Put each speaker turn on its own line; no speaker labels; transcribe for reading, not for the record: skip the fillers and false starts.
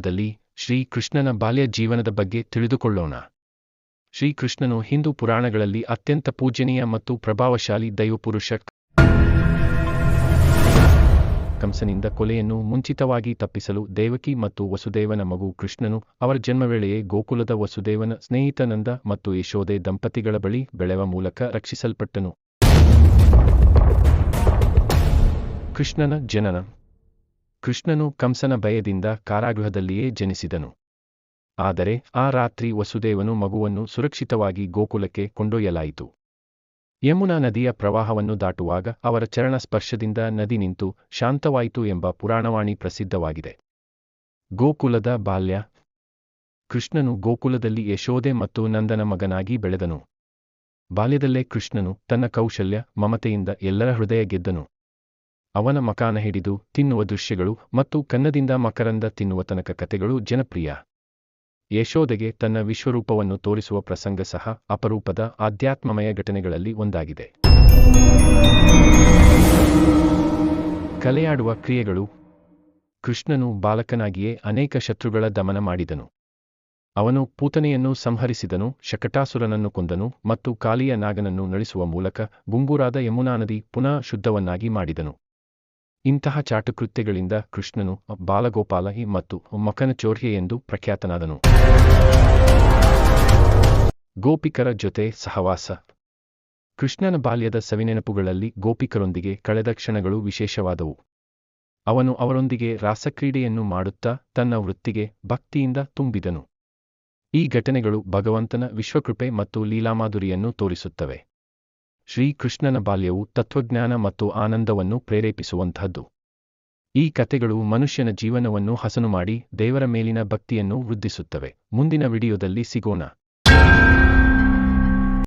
ವಿಡಿಯೋದಲ್ಲಿ ಶ್ರೀ ಕೃಷ್ಣನ ಬಾಲ್ಯ ಜೀವನದ ಬಗ್ಗೆ ತಿಳಿದುಕೊಳ್ಳೋಣ. ಶ್ರೀಕೃಷ್ಣನು ಹಿಂದೂ ಪುರಾಣಗಳಲ್ಲಿ ಅತ್ಯಂತ ಪೂಜ್ಯನೀಯ ಮತ್ತು ಪ್ರಭಾವಶಾಲಿ ದೈವಪುರುಷ. ಕಂಸನಿಂದ ಕೊಲೆಯನ್ನು ಮುಂಚಿತವಾಗಿ ತಪ್ಪಿಸಲು ದೇವಕಿ ಮತ್ತು ವಸುದೇವನ ಮಗು ಕೃಷ್ಣನು ಅವರ ಜನ್ಮವೇಳೆಯೇ ಗೋಕುಲದ ವಸುದೇವನ ಸ್ನೇಹಿತ ನಂದ ಮತ್ತು ಯಶೋದೆ ದಂಪತಿಗಳ ಬಳಿ ಬೆಳೆವ ಮೂಲಕ ರಕ್ಷಿಸಲ್ಪಟ್ಟನು. ಕೃಷ್ಣನ ಜನನ. ಕೃಷ್ಣನು ಕಂಸನ ಭಯದಿಂದ ಕಾರಾಗೃಹದಲ್ಲಿಯೇ ಜನಿಸಿದನು. ಆದರೆ ಆ ರಾತ್ರಿ ವಸುದೇವನು ಮಗುವನ್ನು ಸುರಕ್ಷಿತವಾಗಿ ಗೋಕುಲಕ್ಕೆ ಕೊಂಡೊಯ್ಯಲಾಯಿತು. ಯಮುನಾ ನದಿಯ ಪ್ರವಾಹವನ್ನು ದಾಟುವಾಗ ಅವರ ಚರಣ ಸ್ಪರ್ಶದಿಂದ ನದಿ ನಿಂತು ಶಾಂತವಾಯಿತು ಎಂಬ ಪುರಾಣವಾಣಿ ಪ್ರಸಿದ್ಧವಾಗಿದೆ. ಗೋಕುಲದ ಬಾಲ್ಯ. ಕೃಷ್ಣನು ಗೋಕುಲದಲ್ಲಿ ಯಶೋದೆ ಮತ್ತು ನಂದನ ಮಗನಾಗಿ ಬೆಳೆದನು. ಬಾಲ್ಯದಲ್ಲೇ ಕೃಷ್ಣನು ತನ್ನ ಕೌಶಲ್ಯ, ಮಮತೆಯಿಂದ ಎಲ್ಲರ ಹೃದಯ ಗೆದ್ದನು. ಅವನ ಮಕಾನ ಹಿಡಿದು ತಿನ್ನುವ ದೃಶ್ಯಗಳು ಮತ್ತು ಕನ್ನದಿಂದ ಮಕರಂದ ತಿನ್ನುವ ತನಕ ಕಥೆಗಳು ಜನಪ್ರಿಯ. ಯಶೋದೆಗೆ ತನ್ನ ವಿಶ್ವರೂಪವನ್ನು ತೋರಿಸುವ ಪ್ರಸಂಗ ಸಹ ಅಪರೂಪದ ಆಧ್ಯಾತ್ಮಮಯ ಘಟನೆಗಳಲ್ಲಿ ಒಂದಾಗಿದೆ. ಕಲೆಯಾಡುವ ಕ್ರಿಯೆಗಳು. ಕೃಷ್ಣನು ಬಾಲಕನಾಗಿಯೇ ಅನೇಕ ಶತ್ರುಗಳ ದಮನ ಮಾಡಿದನು. ಅವನು ಪೂತನೆಯನ್ನು ಸಂಹರಿಸಿದನು, ಶಕಟಾಸುರನನ್ನು ಕೊಂದನು ಮತ್ತು ಕಾಲಿಯ ನಾಗನನ್ನು ನಳಿಸುವ ಮೂಲಕ ಗುಂಗುರಾದ ಯಮುನಾ ನದಿ ಪುನಃ ಶುದ್ಧವನ್ನಾಗಿ ಮಾಡಿದನು. ಇಂತಹ ಚಾಟುಕೃತ್ಯಗಳಿಂದ ಕೃಷ್ಣನು ಬಾಲಗೋಪಾಲ ಮತ್ತು ಮಕನಚೋರ್ಯ ಎಂದು ಪ್ರಖ್ಯಾತನಾದನು. ಗೋಪಿಕರ ಜೊತೆ ಸಹವಾಸ. ಕೃಷ್ಣನ ಬಾಲ್ಯದ ಸವಿನೆನಪುಗಳಲ್ಲಿ ಗೋಪಿಕರೊಂದಿಗೆ ಕಳೆದ ಕ್ಷಣಗಳು ವಿಶೇಷವಾದವು. ಅವನು ಅವರೊಂದಿಗೆ ರಾಸಕ್ರೀಡೆಯನ್ನು ಮಾಡುತ್ತಾ ತನ್ನ ವೃತ್ತಿಗೆ ಭಕ್ತಿಯಿಂದ ತುಂಬಿದನು. ಈ ಘಟನೆಗಳು ಭಗವಂತನ ವಿಶ್ವಕೃಪೆ ಮತ್ತು ಲೀಲಾಮಾಧುರಿಯನ್ನು ತೋರಿಸುತ್ತವೆ. ಶ್ರೀಕೃಷ್ಣನ ಬಾಲ್ಯವು ತತ್ವಜ್ಞಾನ ಮತ್ತು ಆನಂದವನ್ನು ಪ್ರೇರೇಪಿಸುವಂತಹದ್ದು. ಈ ಕಥೆಗಳು ಮನುಷ್ಯನ ಜೀವನವನ್ನು ಹಸನು ಮಾಡಿ ದೇವರ ಮೇಲಿನ ಭಕ್ತಿಯನ್ನು ವೃದ್ಧಿಸುತ್ತವೆ. ಮುಂದಿನ ವಿಡಿಯೋದಲ್ಲಿ ಸಿಗೋಣ.